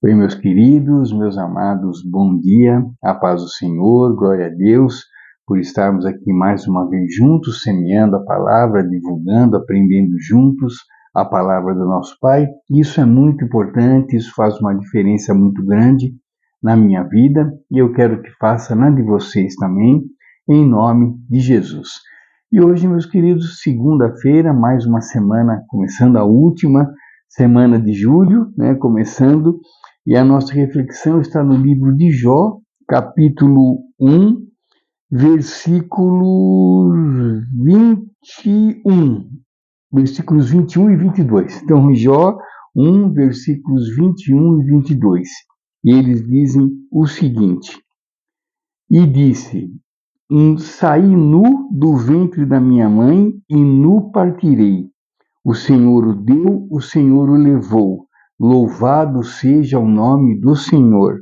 Oi, meus queridos, meus amados, bom dia, a paz do Senhor, glória a Deus, por estarmos aqui mais uma vez juntos, semeando a palavra, divulgando, aprendendo juntos a palavra do nosso Pai. Isso é muito importante, isso faz uma diferença muito grande na minha vida e eu quero que faça na de vocês também, em nome de Jesus. E hoje, meus queridos, segunda-feira, mais uma semana, começando a última semana de julho, começando. E a nossa reflexão está no livro de Jó, capítulo 1, versículos 21, versículos 21 e 22. Então, Jó 1, versículos 21 e 22. E eles dizem o seguinte: E disse, saí nu do ventre da minha mãe e nu partirei. O Senhor o deu, o Senhor o levou. Louvado seja o nome do Senhor.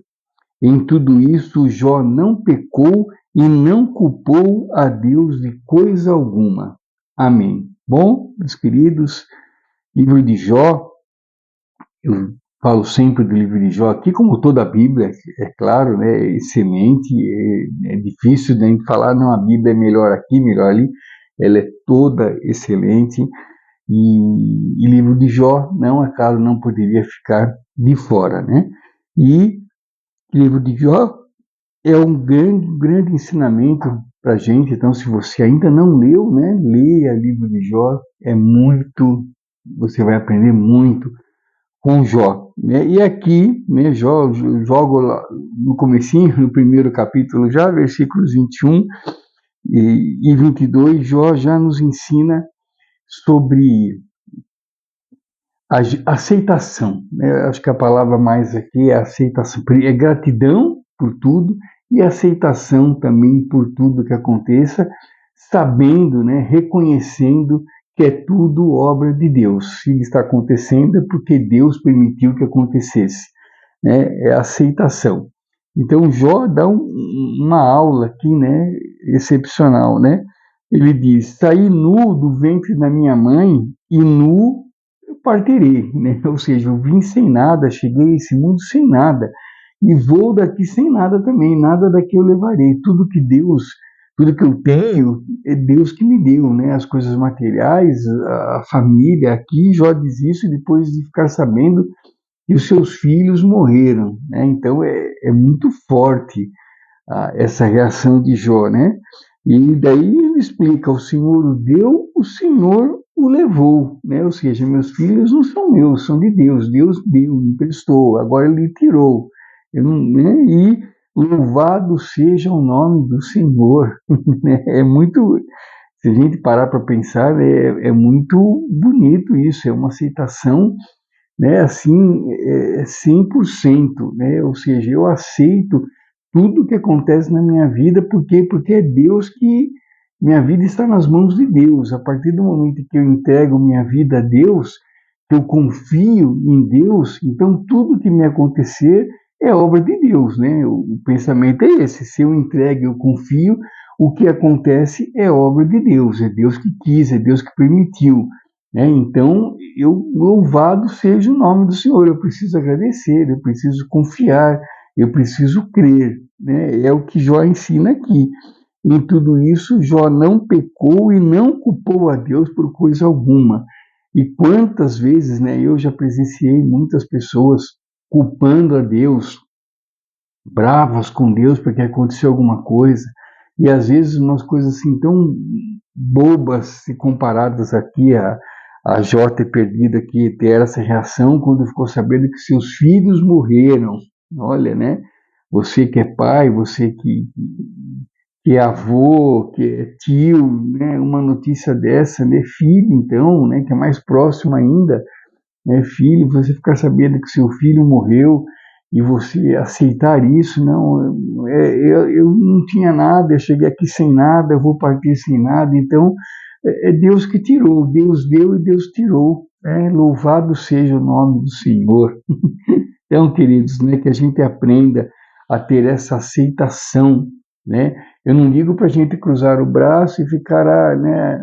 Em tudo isso, Jó não pecou e não culpou a Deus de coisa alguma. Amém. Bom, meus queridos, livro de Jó, eu falo sempre do livro de Jó aqui, como toda a Bíblia, é claro, né, é excelente, é difícil de a gente falar, não, a Bíblia é melhor aqui, melhor ali, ela é toda excelente. E livro de Jó, não, acaso não poderia ficar de fora, né? E livro de Jó é um grande ensinamento para a gente. Então, se você ainda não leu, né, leia livro de Jó. É muito, você vai aprender muito com Jó, né? E aqui, né, Jó, jogo lá no comecinho, no primeiro capítulo já, versículos 21 e 22, Jó já nos ensina sobre a aceitação, né? Acho que a palavra mais aqui é aceitação, é gratidão por tudo e aceitação também por tudo que aconteça, sabendo, né, reconhecendo que é tudo obra de Deus. Se está acontecendo é porque Deus permitiu que acontecesse, né? É aceitação. Então Jó dá uma aula aqui, né, excepcional, né? Ele diz: saí nu do ventre da minha mãe e nu partirei, né? Ou seja, eu vim sem nada, cheguei a esse mundo sem nada e vou daqui sem nada também, nada daqui eu levarei. Tudo que eu tenho, é Deus que me deu, né? As coisas materiais, a família. Aqui Jó diz isso depois de ficar sabendo que os seus filhos morreram, né? Então é muito forte essa reação de Jó, né? E daí ele explica: o Senhor o deu, o Senhor o levou, né? Ou seja, meus filhos não são meus, são de Deus. Deus deu, emprestou, agora ele tirou. Eu não, né? E louvado seja o nome do Senhor. É muito, se a gente parar para pensar, é muito bonito isso, é uma aceitação, né? Assim, 100%, né? Ou seja, eu aceito tudo que acontece na minha vida, por quê? Porque é Deus que, minha vida está nas mãos de Deus. A partir do momento que eu entrego minha vida a Deus, que eu confio em Deus, então tudo que me acontecer é obra de Deus, né? O pensamento é esse: se eu entrego, eu confio, o que acontece é obra de Deus, é Deus que quis, é Deus que permitiu, né? Então, louvado seja o nome do Senhor. Eu preciso agradecer, eu preciso confiar, eu preciso crer, né? É o que Jó ensina aqui. Em tudo isso, Jó não pecou e não culpou a Deus por coisa alguma. E quantas vezes, né, eu já presenciei muitas pessoas culpando a Deus, bravas com Deus porque aconteceu alguma coisa, e às vezes umas coisas assim tão bobas se comparadas aqui a Jó ter perdido aqui, ter essa reação quando ficou sabendo que seus filhos morreram. Olha, né? Você que é pai, você que é avô, que é tio, né? Uma notícia dessa, né? Filho, então, né? Que é mais próximo ainda, né? Filho, você ficar sabendo que seu filho morreu e você aceitar isso, não, eu não tinha nada, eu cheguei aqui sem nada, eu vou partir sem nada. Então, é Deus que tirou, Deus deu e Deus tirou, né? Louvado seja o nome do Senhor. Então, queridos, né, que a gente aprenda a ter essa aceitação, né? Eu não digo para a gente cruzar o braço e ficar, né,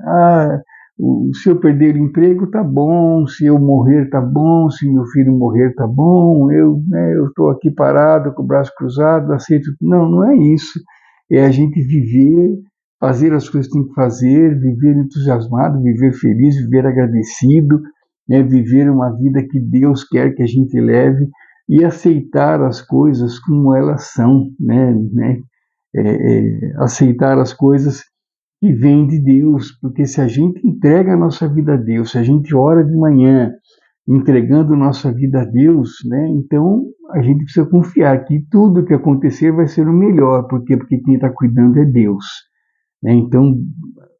se eu perder o emprego, tá bom, se eu morrer, tá bom, se meu filho morrer, tá bom, eu estou aqui parado, com o braço cruzado, aceito. Não, não é isso. É a gente viver, fazer as coisas que tem que fazer, viver entusiasmado, viver feliz, viver agradecido, né, viver uma vida que Deus quer que a gente leve e aceitar as coisas como elas são, né? Aceitar as coisas que vêm de Deus, porque se a gente entrega a nossa vida a Deus, se a gente ora de manhã, entregando nossa vida a Deus, né, então a gente precisa confiar que tudo que acontecer vai ser o melhor, porque quem está cuidando é Deus, né? Então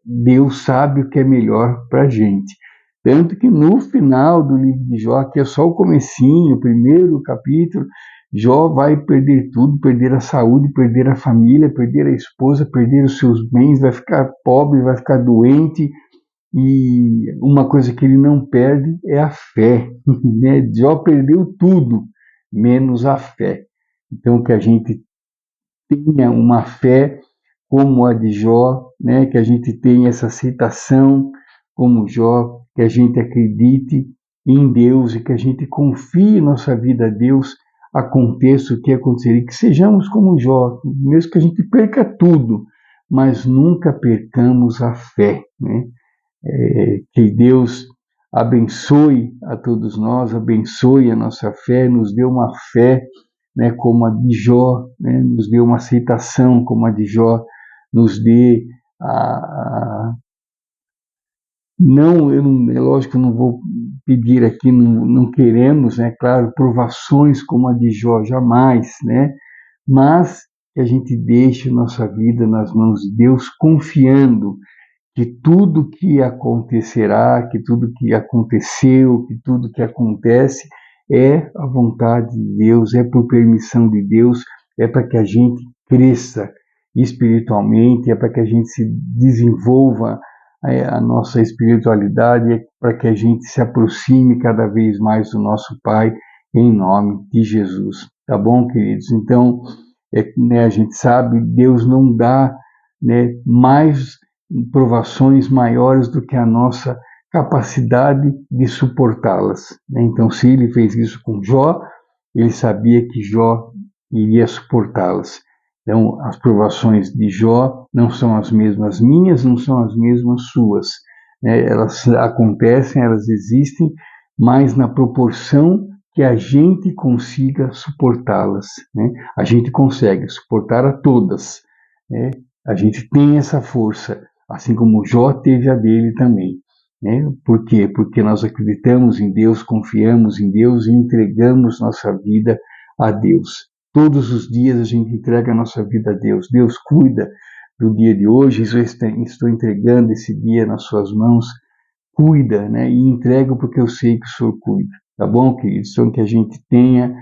Deus sabe o que é melhor para a gente. Tanto que no final do livro de Jó, que é só o comecinho, o primeiro capítulo, Jó vai perder tudo, perder a saúde, perder a família, perder a esposa, perder os seus bens, vai ficar pobre, vai ficar doente, e uma coisa que ele não perde é a fé, né? Jó perdeu tudo, menos a fé. Então que a gente tenha uma fé como a de Jó, né? Que a gente tenha essa aceitação como Jó, que a gente acredite em Deus e que a gente confie nossa vida a Deus, aconteça o que acontecer, e que sejamos como Jó, mesmo que a gente perca tudo, mas nunca percamos a fé, né? Que Deus abençoe a todos nós, abençoe a nossa fé, nos dê uma fé, né, como a de Jó, né, nos dê uma aceitação como a de Jó, nos dê não, é lógico que eu não vou pedir aqui, não queremos, né, claro, provações como a de Jó, jamais, né, mas que a gente deixe nossa vida nas mãos de Deus, confiando que tudo que acontecerá, que tudo que aconteceu, que tudo que acontece é a vontade de Deus, é por permissão de Deus, é para que a gente cresça espiritualmente, é para que a gente se desenvolva a nossa espiritualidade, é para que a gente se aproxime cada vez mais do nosso Pai, em nome de Jesus. Tá bom, queridos? Então, né, a gente sabe, Deus não dá, né, mais provações maiores do que a nossa capacidade de suportá-las, né? Então, se ele fez isso com Jó, ele sabia que Jó iria suportá-las. Então, as provações de Jó não são as mesmas minhas, não são as mesmas suas, né? Elas acontecem, elas existem, mas na proporção que a gente consiga suportá-las, né? A gente consegue suportar a todas, né? A gente tem essa força, assim como Jó teve a dele também, né? Por quê? Porque nós acreditamos em Deus, confiamos em Deus e entregamos nossa vida a Deus. Todos os dias a gente entrega a nossa vida a Deus. Deus cuida do dia de hoje, estou entregando esse dia nas suas mãos. Cuida, né? E entrego porque eu sei que o Senhor cuida. Tá bom, queridos? Então que a gente tenha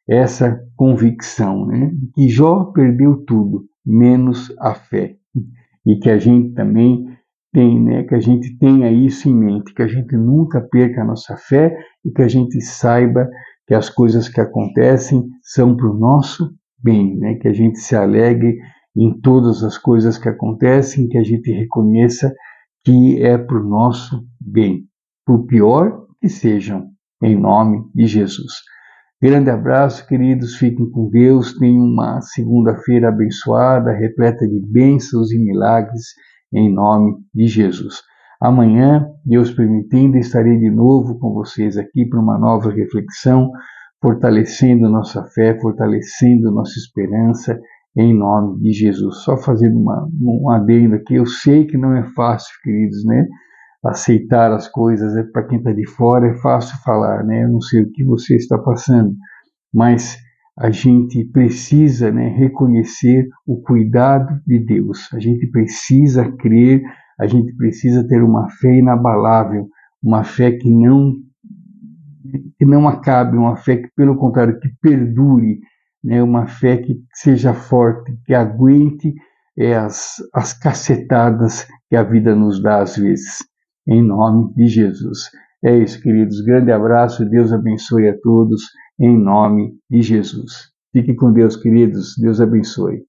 essa convicção, né? Que Jó perdeu tudo, menos a fé. E que a gente também tem, né? Que a gente tenha isso em mente, que a gente nunca perca a nossa fé e que a gente saiba que as coisas que acontecem são para o nosso bem, né? Que a gente se alegre em todas as coisas que acontecem, que a gente reconheça que é para o nosso bem, por pior que sejam, em nome de Jesus. Grande abraço, queridos, fiquem com Deus, tenham uma segunda-feira abençoada, repleta de bênçãos e milagres, em nome de Jesus. Amanhã, Deus permitindo, estarei de novo com vocês aqui para uma nova reflexão, fortalecendo nossa fé, fortalecendo nossa esperança, em nome de Jesus. Só fazendo um adendo aqui, eu sei que não é fácil, queridos, né? Aceitar as coisas, para quem está de fora é fácil falar, né? Eu não sei o que você está passando, mas a gente precisa, né, reconhecer o cuidado de Deus. A gente precisa crer, a gente precisa ter uma fé inabalável, uma fé que não acabe, uma fé que, pelo contrário, que perdure, né, uma fé que seja forte, que aguente as cacetadas que a vida nos dá às vezes, em nome de Jesus. É isso, queridos. Grande abraço, Deus abençoe a todos, em nome de Jesus. Fique com Deus, queridos. Deus abençoe.